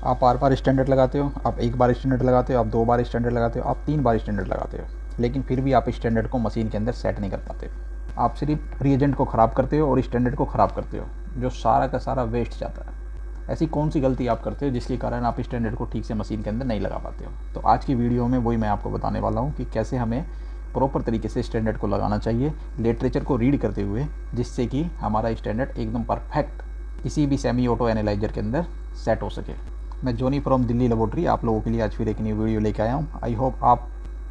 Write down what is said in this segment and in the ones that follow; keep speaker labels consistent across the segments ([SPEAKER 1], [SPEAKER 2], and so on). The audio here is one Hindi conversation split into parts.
[SPEAKER 1] आप बार बार स्टैंडर्ड लगाते हो, आप एक बार स्टैंडर्ड लगाते हो, आप 2 बार स्टैंडर्ड लगाते हो, आप 3 बार स्टैंडर्ड लगाते हो, लेकिन फिर भी आप स्टैंडर्ड को मशीन के अंदर सेट नहीं कर पाते। आप सिर्फ रिएजेंट को ख़राब करते हो और स्टैंडर्ड को ख़राब करते हो, जो सारा का सारा वेस्ट जाता है। ऐसी कौन सी गलती आप करते हो जिसके कारण आप स्टैंडर्ड को ठीक से मशीन के अंदर नहीं लगा पाते हो? तो आज की वीडियो में वही मैं आपको बताने वाला हूँ कि कैसे हमें प्रॉपर तरीके से स्टैंडर्ड को लगाना चाहिए लिटरेचर को रीड करते हुए, जिससे कि हमारा स्टैंडर्ड एकदम परफेक्ट किसी भी सेमी ऑटो एनालाइजर के अंदर सेट हो सके। मैं जॉनी फ्रॉम दिल्ली लेबोरेटरी आप लोगों के लिए आज फिर एक न्यू वीडियो लेके आया हूँ। आई होप आप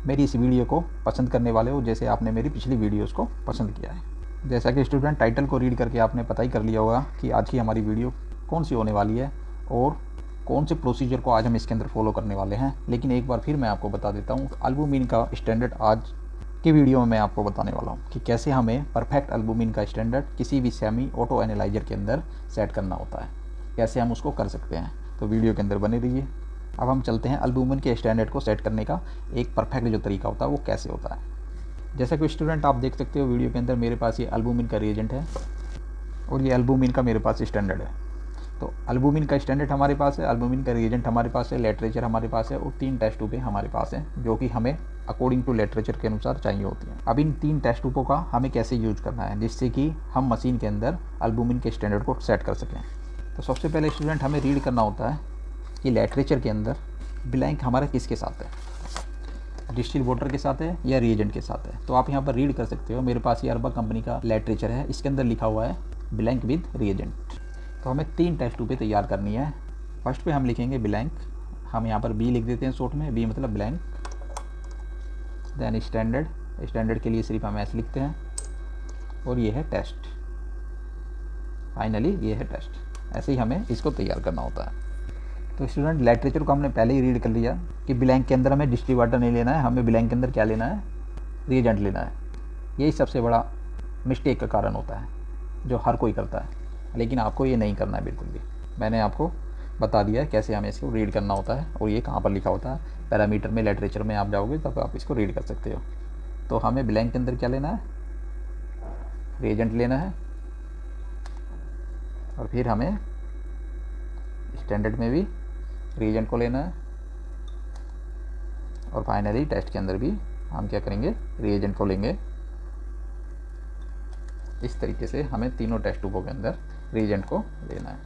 [SPEAKER 1] मेरी इस वीडियो को पसंद करने वाले हो, जैसे आपने मेरी पिछली वीडियोस को पसंद किया है। जैसा कि स्टूडेंट टाइटल को रीड करके आपने पता ही कर लिया होगा कि आज की हमारी वीडियो कौन सी होने वाली है और कौन से प्रोसीजर को आज हम इसके अंदर फॉलो करने वाले हैं। लेकिन एक बार फिर मैं आपको बता देता हूँ, एल्बुमिन का स्टैंडर्ड आज की वीडियो में मैं आपको बताने वाला हूँ कि कैसे हमें परफेक्ट एल्बुमिन का स्टैंडर्ड किसी भी सेमी ऑटो एनालाइजर के अंदर सेट करना होता है, कैसे हम उसको कर सकते हैं। तो वीडियो के अंदर बने रहिए। अब हम चलते हैं एल्बुमिन के स्टैंडर्ड को सेट करने का एक परफेक्ट जो तरीका होता है वो कैसे होता है। जैसा कि स्टूडेंट आप देख सकते हो वीडियो के अंदर मेरे पास ये एल्बुमिन का रिएजेंट है और ये एल्बुमिन का मेरे पास स्टैंडर्ड है। तो एल्बुमिन का स्टैंडर्ड हमारे पास है, एल्बुमिन का रिएजेंट हमारे पास है, लिटरेचर हमारे पास है और 3 टेस्ट ट्यूबें हमारे पास हैं जो कि हमें अकॉर्डिंग टू लिटरेचर के अनुसार चाहिए होती हैं। अब इन 3 टेस्ट ट्यूबों का हमें कैसे यूज करना है जिससे कि हम मशीन के अंदर एल्बुमिन के स्टैंडर्ड को सेट कर सकें। तो सबसे पहले स्टूडेंट हमें रीड करना होता है कि लिटरेचर के अंदर ब्लैंक हमारा किसके साथ है, डिस्टिल वाटर के साथ है या रिएजेंट के साथ है। तो आप यहाँ पर रीड कर सकते हो, मेरे पास ये अरबा कंपनी का लिटरेचर है, इसके अंदर लिखा हुआ है ब्लैंक विद रिएजेंट। तो हमें 3 टेस्ट ट्यूबें तैयार करनी है। फर्स्ट पे हम लिखेंगे ब्लैंक, हम यहाँ पर बी लिख देते हैं शॉर्ट में, बी मतलब ब्लैंक। देन स्टैंडर्ड, स्टैंडर्ड के लिए सिर्फ हम ऐसे लिखते हैं और ये है टेस्ट। फाइनली ये है टेस्ट। ऐसे ही हमें इसको तैयार करना होता है। तो स्टूडेंट लिटरेचर को हमने पहले ही रीड कर लिया कि ब्लैंक के अंदर हमें डिस्टिल वाटर नहीं लेना है, हमें ब्लैंक के अंदर क्या लेना है, रिएजेंट लेना है। यही सबसे बड़ा मिस्टेक का कारण होता है जो हर कोई करता है, लेकिन आपको ये नहीं करना है बिल्कुल भी। मैंने आपको बता दिया है कैसे हमें इसको रीड करना होता है और ये कहाँ पर लिखा होता है। पैरामीटर में लिटरेचर में आप जाओगे तब आप इसको रीड कर सकते हो। तो हमें ब्लैंक के अंदर क्या लेना है, रिएजेंट लेना है और फिर हमें स्टैंडर्ड में भी रिएजेंट को लेना है और फाइनली टेस्ट के अंदर भी हम क्या करेंगे, रिएजेंट को लेंगे। इस तरीके से हमें तीनों टेस्ट ट्यूबों के अंदर रिएजेंट को लेना है।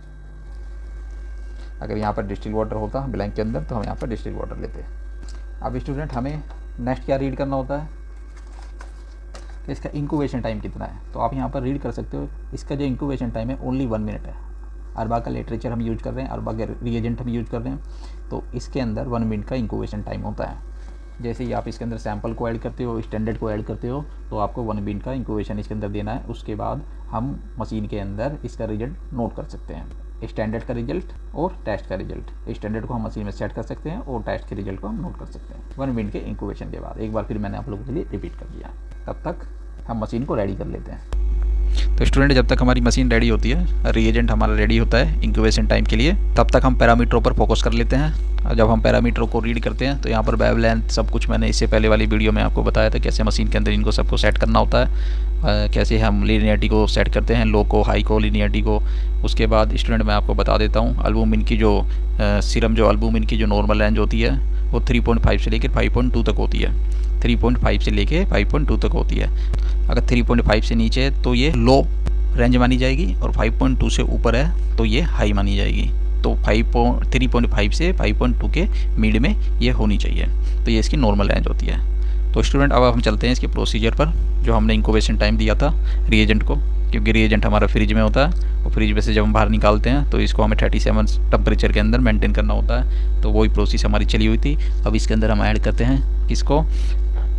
[SPEAKER 1] अगर यहाँ पर डिस्टिल वाटर होता ब्लैंक के अंदर तो हम यहाँ पर डिस्टिल वाटर लेते हैं। अब स्टूडेंट हमें नेक्स्ट क्या रीड करना होता है कि इसका इंक्यूबेशन टाइम कितना है। तो आप यहाँ पर रीड कर सकते हो, इसका जो इंक्यूबेशन टाइम है ओनली 1 मिनट है। अरबा का लिटरेचर हम यूज कर रहे हैं, अरबा का रिएजेंट हम यूज कर रहे हैं, तो इसके अंदर 1 मिनट का इंक्यूबेशन टाइम होता है। जैसे ही आप इसके अंदर सैंपल को ऐड करते हो, स्टैंडर्ड को ऐड करते हो, तो आपको 1 मिनट का इंक्यूबेशन इसके अंदर देना है। उसके बाद हम मशीन के अंदर इसका रिजल्ट नोट कर सकते हैं, स्टैंडर्ड का रिजल्ट और टेस्ट का रिजल्ट। स्टैंडर्ड को हम मशीन में सेट कर सकते हैं और टेस्ट के रिजल्ट को हम नोट कर सकते हैं 1 मिनट के इंक्यूबेशन के बाद। एक बार फिर मैंने आप लोगों के लिए रिपीट कर दिया। तब तक हम मशीन को रेडी कर लेते हैं। तो स्टूडेंट जब तक हमारी मशीन रेडी होती है, रिएजेंट हमारा रेडी होता है इंक्यूबेशन टाइम के लिए, तब तक हम पैरामीटरों पर फोकस कर लेते हैं। और जब हम पैरामीटरों को रीड करते हैं तो यहाँ पर वेवलेंथ सब कुछ मैंने इससे पहले वाली वीडियो में आपको बताया था कैसे मशीन के अंदर इनको सबको सेट करना होता है, कैसे हम लीनियरिटी को सेट करते हैं, लो को, हाई को, लीनियरिटी को। उसके बाद स्टूडेंट मैं आपको बता देता हूँ एल्बुमिन की जो सीरम जो एल्बुमिन की जो नॉर्मल रेंज होती है वो 3.5 से लेकर 5.2 तक होती है। 3.5 से लेके 5.2 तक होती है। अगर 3.5 से नीचे है तो ये लो रेंज मानी जाएगी और 5.2 से ऊपर है तो ये हाई मानी जाएगी। तो 3.5 से 5.2 के मिड में ये होनी चाहिए। तो ये इसकी नॉर्मल रेंज होती है। तो स्टूडेंट अब हम चलते हैं इसके प्रोसीजर पर, जो हमने इंक्यूबेशन टाइम दिया था रिएजेंट को, क्योंकि रिएजेंट हमारा फ्रिज में होता है और फ्रिज में से जब हम बाहर निकालते हैं तो इसको हमें 37 टेम्परेचर के अंदर मेंटेन करना होता है। तो वही प्रोसेस हमारी चली हुई थी। अब इसके अंदर हम ऐड करते हैं किसको,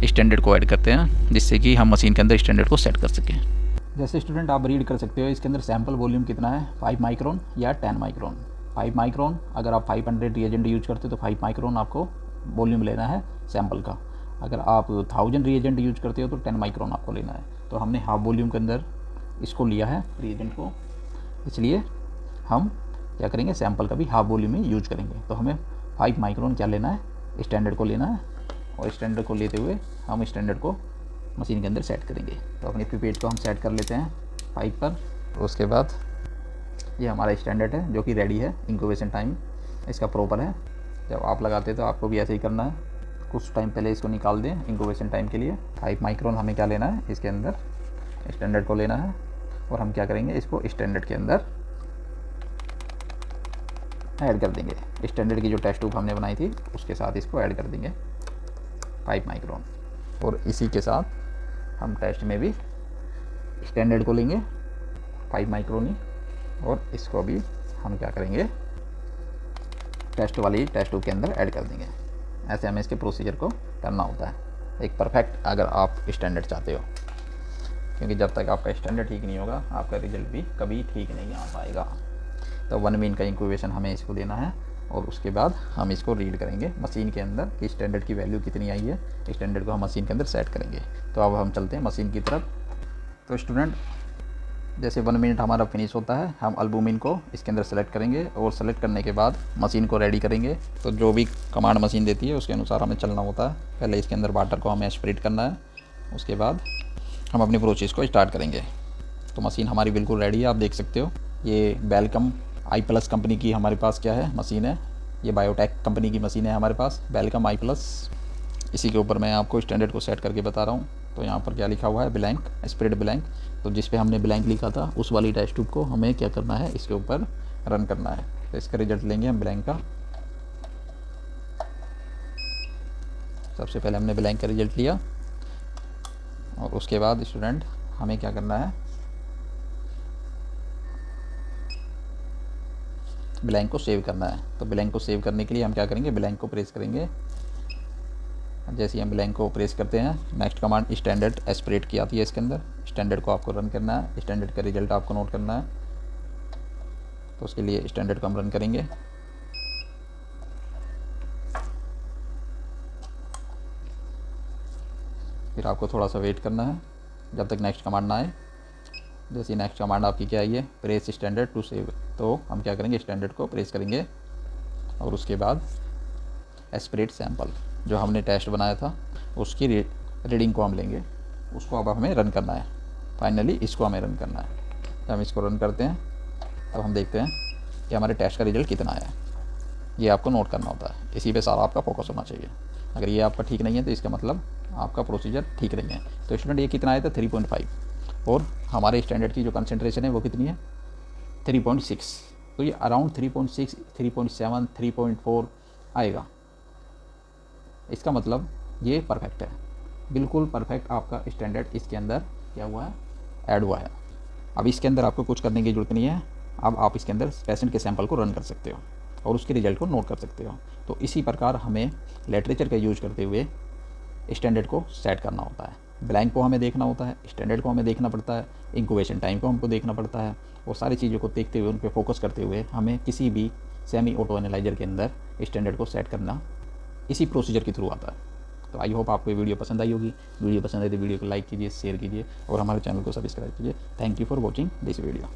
[SPEAKER 1] स्टैंडर्ड को ऐड करते हैं, जिससे कि हम मशीन के अंदर स्टैंडर्ड को सेट कर सकें। जैसे स्टूडेंट आप रीड कर सकते हो इसके अंदर सैंपल वॉल्यूम कितना है, 5 माइक्रोन या 10 माइक्रोन। 5 माइक्रोन, अगर आप 500 रिएजेंट यूज करते हो तो 5 माइक्रोन आपको वॉल्यूम लेना है सैंपल का। अगर आप 1000 रिएजेंट यूज करते हो तो 10 माइक्रोन आपको लेना है। तो हमने हाफ वॉल्यूम के अंदर इसको लिया है रिएजेंट को, इसलिए हम क्या करेंगे, सैंपल का भी हाफ वॉल्यूम में यूज करेंगे। तो हमें 5 माइक्रोन क्या लेना है, स्टैंडर्ड को लेना है और स्टैंडर्ड को लेते हुए हम स्टैंडर्ड को मशीन के अंदर सेट करेंगे। तो अपनी पिपेट को हम सेट कर लेते हैं पाइप पर। उसके बाद ये हमारा स्टैंडर्ड है जो कि रेडी है इंक्यूबेशन टाइम इसका प्रॉपर है। जब आप लगाते हैं तो आपको भी ऐसे ही करना है। कुछ टाइम पहले इसको निकाल दें इंक्यूबेशन टाइम के लिए। 5 माइक्रोन हमें क्या लेना है, इसके अंदर स्टैंडर्ड को लेना है और हम क्या करेंगे, इसको स्टैंडर्ड के अंदर ऐड कर देंगे। स्टैंडर्ड की जो टेस्ट ट्यूब हमने बनाई थी उसके साथ इसको ऐड कर देंगे 5 माइक्रोन। और इसी के साथ हम टेस्ट में भी स्टैंडर्ड को लेंगे 5 माइक्रोन ही, और इसको भी हम क्या करेंगे, टेस्ट वाली टेस्ट ट्यूब के अंदर ऐड कर देंगे। ऐसे हमें इसके प्रोसीजर को करना होता है एक परफेक्ट, अगर आप स्टैंडर्ड चाहते हो, क्योंकि जब तक आपका स्टैंडर्ड ठीक नहीं होगा आपका रिजल्ट भी कभी ठीक नहीं आ पाएगा। तो 1 मिनट का इंक्यूबेशन हमें इसको देना है और उसके बाद हम इसको रीड करेंगे मशीन के अंदर कि स्टैंडर्ड की वैल्यू कितनी आई है। स्टैंडर्ड को हम मशीन के अंदर सेट करेंगे। तो अब हम चलते हैं मशीन की तरफ। तो स्टूडेंट, जैसे 1 मिनट हमारा फिनिश होता है, हम एल्बुमिन को इसके अंदर सेलेक्ट करेंगे और सेलेक्ट करने के बाद मशीन को रेडी करेंगे। तो जो भी कमांड मशीन देती है उसके अनुसार हमें चलना होता है। पहले इसके अंदर वाटर को हमें एस्पिरेट करना है, उसके बाद हम अपनी प्रोसेस को स्टार्ट करेंगे। तो मशीन हमारी बिल्कुल रेडी है, आप देख सकते हो। ये वेलकम i+ कंपनी की हमारे पास क्या है, मशीन है। ये बायोटेक कंपनी की मशीन है हमारे पास, वेलकम i+। इसी के ऊपर मैं आपको स्टैंडर्ड को सेट करके बता रहा हूँ। तो यहाँ पर क्या लिखा हुआ है, ब्लैंक, स्प्रेड ब्लैंक। तो जिस पे हमने ब्लैंक लिखा था उस वाली टेस्ट ट्यूब को हमें क्या करना है, इसके ऊपर रन करना है। तो इसका रिजल्ट लेंगे हम ब्लैंक का। सबसे पहले हमने ब्लैंक का रिजल्ट लिया और उसके बाद स्टूडेंट हमें क्या करना है, ब्लैंक को सेव करना है। तो ब्लैंक को सेव करने के लिए हम क्या करेंगे, ब्लैंक को प्रेस करेंगे। जैसे ही हम ब्लैंक को प्रेस करते हैं, नेक्स्ट कमांड स्टैंडर्ड एस्पिरेट की आती है इसके अंदर। स्टैंडर्ड को आपको रन करना है, स्टैंडर्ड का रिजल्ट आपको नोट करना है। तो उसके लिए स्टैंडर्ड को हम रन करेंगे। फिर आपको थोड़ा सा वेट करना है जब तक नेक्स्ट कमांड ना आए। जैसे नेक्स्ट कमांड आपकी क्या आई है, प्रेस स्टैंडर्ड टू सेव। तो हम क्या करेंगे, स्टैंडर्ड को प्रेस करेंगे और उसके बाद एस्पिरेट सैंपल जो हमने टेस्ट बनाया था उसकी रीडिंग को हम लेंगे। उसको अब हमें रन करना है। फाइनली इसको हमें रन करना है। जब हम इसको रन करते हैं तब हम देखते हैं कि हमारे टेस्ट का रिजल्ट कितना आया है। ये आपको नोट करना होता है, इसी पे सारा आपका फोकस होना चाहिए। अगर ये आपका ठीक नहीं है तो इसका मतलब आपका प्रोसीजर ठीक नहीं है। तो स्टूडेंट ये कितना आया था, 3.5, और हमारे स्टैंडर्ड की जो कंसंट्रेशन है वो कितनी है, 3.6। तो ये अराउंड 3.6, 3.7, 3.4 आएगा। इसका मतलब ये परफेक्ट है, बिल्कुल परफेक्ट आपका स्टैंडर्ड इसके अंदर क्या हुआ है, ऐड हुआ है। अब इसके अंदर आपको कुछ करने की ज़रूरत नहीं है। अब आप इसके अंदर पेशेंट के सैंपल को रन कर सकते हो और उसके रिजल्ट को नोट कर सकते हो। तो इसी प्रकार हमें लिटरेचर का यूज करते हुए स्टैंडर्ड को सेट करना होता है। ब्लैंक को हमें देखना होता है, स्टैंडर्ड को हमें देखना पड़ता है, इंक्यूबेशन टाइम को हमको देखना पड़ता है, और सारी चीज़ों को देखते हुए उन पर फोकस करते हुए हमें किसी भी सेमी ऑटो एनालाइजर के अंदर स्टैंडर्ड को सेट करना इसी प्रोसीजर के थ्रू आता है। तो आई होप आपको ये वीडियो पसंद आई होगी। वीडियो पसंद आई तो वीडियो को लाइक कीजिए, शेयर कीजिए और हमारे चैनल को सब्सक्राइब कीजिए। Thank you for watching this video.